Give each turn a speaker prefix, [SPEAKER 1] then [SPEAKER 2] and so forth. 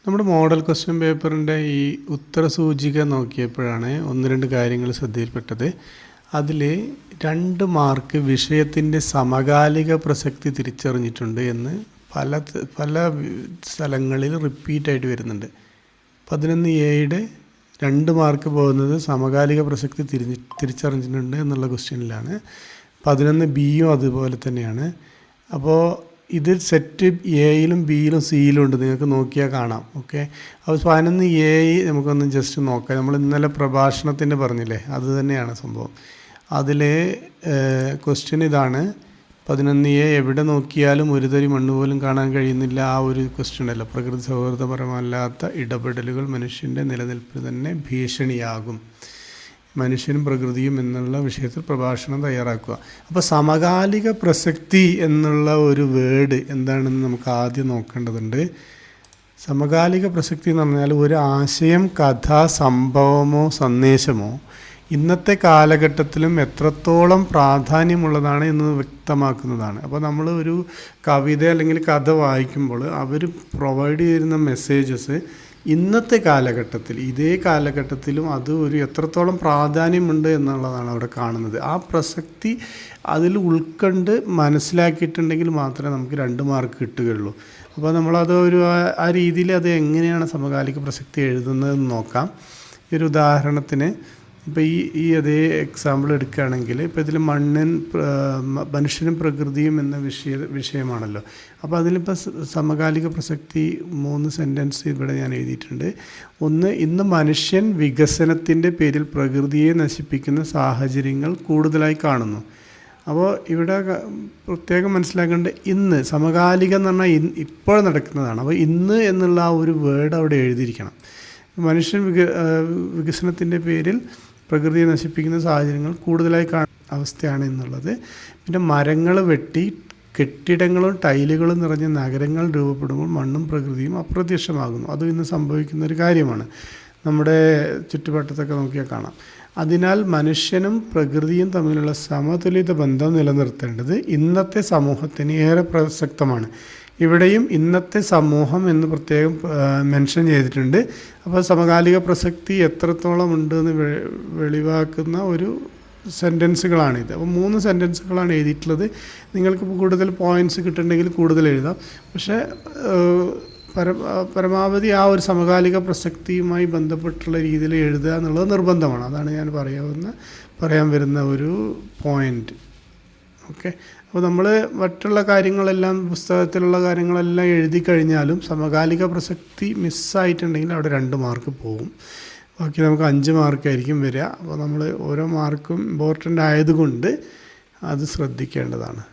[SPEAKER 1] നമ്മുടെ model question പേപ്പറിൻ്റെ ഈ ഉത്തരസൂചിക നോക്കിയപ്പോഴാണ് ഒന്ന് രണ്ട് കാര്യങ്ങൾ ശ്രദ്ധയിൽപ്പെട്ടത്. അതിൽ 2 മാർക്ക് വിഷയത്തിൻ്റെ സമകാലിക പ്രസക്തി തിരിച്ചറിഞ്ഞിട്ടുണ്ട് എന്ന് പല സ്ഥലങ്ങളിൽ റിപ്പീറ്റായിട്ട് വരുന്നുണ്ട്. 11A 2 മാർക്ക് പോകുന്നത് സമകാലിക പ്രസക്തി തിരിച്ചറിഞ്ഞിട്ടുണ്ട് എന്നുള്ള ക്വസ്റ്റ്യനിലാണ്. 11Bയും അതുപോലെ തന്നെയാണ്. അപ്പോൾ ഇത് സെറ്റ് എയിലും ബിയിലും സിയിലും ഉണ്ട്, നിങ്ങൾക്ക് നോക്കിയാൽ കാണാം. ഓക്കെ, അപ്പോൾ 11A നമുക്കൊന്ന് ജസ്റ്റ് നോക്കാം. നമ്മൾ ഇന്നലെ പ്രഭാഷണത്തിൻ്റെ പറഞ്ഞില്ലേ, അത് തന്നെയാണ് സംഭവം. അതിൽ ക്വസ്റ്റ്യൻ ഇതാണ്: 11A എവിടെ നോക്കിയാലും ഒരു തരി മണ്ണ് പോലും കാണാൻ കഴിയുന്നില്ല. ആ ഒരു ക്വസ്റ്റ്യൻ അല്ല, പ്രകൃതി സൗഹൃദപരമല്ലാത്ത ഇടപെടലുകൾ മനുഷ്യൻ്റെ നിലനിൽപ്പിന് തന്നെ ഭീഷണിയാകും, മനുഷ്യനും പ്രകൃതിയും എന്നുള്ള വിഷയത്തിൽ പ്രഭാഷണം തയ്യാറാക്കുക. അപ്പോൾ സമകാലിക പ്രസക്തി എന്നുള്ള ഒരു വേർഡ് എന്താണെന്ന് നമുക്ക് ആദ്യം നോക്കേണ്ടതുണ്ട്. സമകാലിക പ്രസക്തി എന്ന് പറഞ്ഞാൽ ഒരു ആശയം, കഥ, സംഭവമോ സന്ദേശമോ ഇന്നത്തെ കാലഘട്ടത്തിലും എത്രത്തോളം പ്രാധാന്യമുള്ളതാണ് എന്ന് വ്യക്തമാക്കുന്നതാണ്. അപ്പോൾ നമ്മൾ ഒരു കവിത അല്ലെങ്കിൽ കഥ വായിക്കുമ്പോൾ അവർ പ്രൊവൈഡ് ചെയ്യുന്ന മെസ്സേജസ് ഇന്നത്തെ കാലഘട്ടത്തിൽ, ഇതേ കാലഘട്ടത്തിലും അത് ഒരു എത്രത്തോളം പ്രാധാന്യമുണ്ട് എന്നുള്ളതാണ് അവിടെ കാണുന്നത്. ആ പ്രസക്തി അതിൽ ഉൾക്കൊണ്ട് മനസ്സിലാക്കിയിട്ടുണ്ടെങ്കിൽ മാത്രമേ നമുക്ക് 2 മാർക്ക് കിട്ടുകയുള്ളൂ. അപ്പോൾ നമ്മളത് ആ രീതിയിൽ അത് എങ്ങനെയാണ് സമകാലിക പ്രസക്തി എഴുതുന്നതെന്ന് നോക്കാം. ഈ ഒരു ഉദാഹരണത്തിന് ഇപ്പോൾ ഈ അതേ എക്സാമ്പിൾ എടുക്കുകയാണെങ്കിൽ, ഇപ്പോൾ ഇതിൽ മനുഷ്യനും പ്രകൃതിയും എന്ന വിഷയമാണല്ലോ. അപ്പോൾ അതിലിപ്പോൾ സമകാലിക പ്രസക്തി 3 സെൻറ്റൻസ് ഇവിടെ ഞാൻ എഴുതിയിട്ടുണ്ട്. ഒന്ന്, ഇന്ന് മനുഷ്യൻ വികസനത്തിൻ്റെ പേരിൽ പ്രകൃതിയെ നശിപ്പിക്കുന്ന സാഹചര്യങ്ങൾ കൂടുതലായി കാണുന്നു. അപ്പോൾ ഇവിടെ പ്രത്യേകം മനസ്സിലാക്കേണ്ടത് ഇന്ന്, സമകാലികം എന്ന് പറഞ്ഞാൽ ഇപ്പോൾ നടക്കുന്നതാണ്. അപ്പോൾ ഇന്ന് എന്നുള്ള ആ ഒരു വേർഡ് അവിടെ എഴുതിയിരിക്കണം. മനുഷ്യൻ വികസനത്തിൻ്റെ പേരിൽ പ്രകൃതിയെ നശിപ്പിക്കുന്ന സാഹചര്യങ്ങൾ കൂടുതലായി കാണുന്ന അവസ്ഥയാണ് എന്നുള്ളത്. പിന്നെ മരങ്ങൾ വെട്ടി കെട്ടിടങ്ങളും ടൈലുകളും നിറഞ്ഞ നഗരങ്ങൾ രൂപപ്പെടുമ്പോൾ മണ്ണും പ്രകൃതിയും അപ്രത്യക്ഷമാകുന്നു. അതും ഇന്ന് സംഭവിക്കുന്ന ഒരു കാര്യമാണ്. നമ്മുടെ ചുറ്റുവട്ടത്തൊക്കെ നോക്കിയാൽ കാണാം. അതിനാൽ മനുഷ്യനും പ്രകൃതിയും തമ്മിലുള്ള സമതുലിത ബന്ധം നിലനിർത്തേണ്ടത് ഇന്നത്തെ സമൂഹത്തിന് ഏറെ പ്രസക്തമാണ്. ഇവിടെയും ഇന്നത്തെ സമൂഹം എന്ന് പ്രത്യേകം മെൻഷൻ ചെയ്തിട്ടുണ്ട്. അപ്പോൾ സമകാലിക പ്രസക്തി എത്രത്തോളം ഉണ്ടെന്ന് വെളിവാക്കുന്ന ഒരു സെൻറ്റൻസുകളാണിത്. അപ്പോൾ 3 സെൻറ്റൻസുകളാണ് എഴുതിയിട്ടുള്ളത്. നിങ്ങൾക്ക് കൂടുതൽ പോയിൻറ്റ്സ് കിട്ടുന്നുണ്ടെങ്കിൽ കൂടുതൽ എഴുതാം. പക്ഷേ പരമാവധി ആ ഒരു സമകാലിക പ്രസക്തിയുമായി ബന്ധപ്പെട്ടുള്ള രീതിയിൽ എഴുതുക എന്നുള്ളത് നിർബന്ധമാണ്. അതാണ് ഞാൻ പറയാൻ വരുന്ന ഒരു പോയിൻ്റ്. ഓക്കെ, അപ്പോൾ നമ്മൾ മറ്റുള്ള കാര്യങ്ങളെല്ലാം, പുസ്തകത്തിലുള്ള കാര്യങ്ങളെല്ലാം എഴുതി കഴിഞ്ഞാലും സമകാലിക പ്രസക്തി മിസ്സായിട്ടുണ്ടെങ്കിൽ അവിടെ 2 മാർക്ക് പോകും. ബാക്കി നമുക്ക് 5 മാർക്കായിരിക്കും വരിക. അപ്പോൾ നമ്മൾ ഓരോ മാർക്കും ഇമ്പോർട്ടൻ്റ് ആയതുകൊണ്ട് അത് ശ്രദ്ധിക്കേണ്ടതാണ്.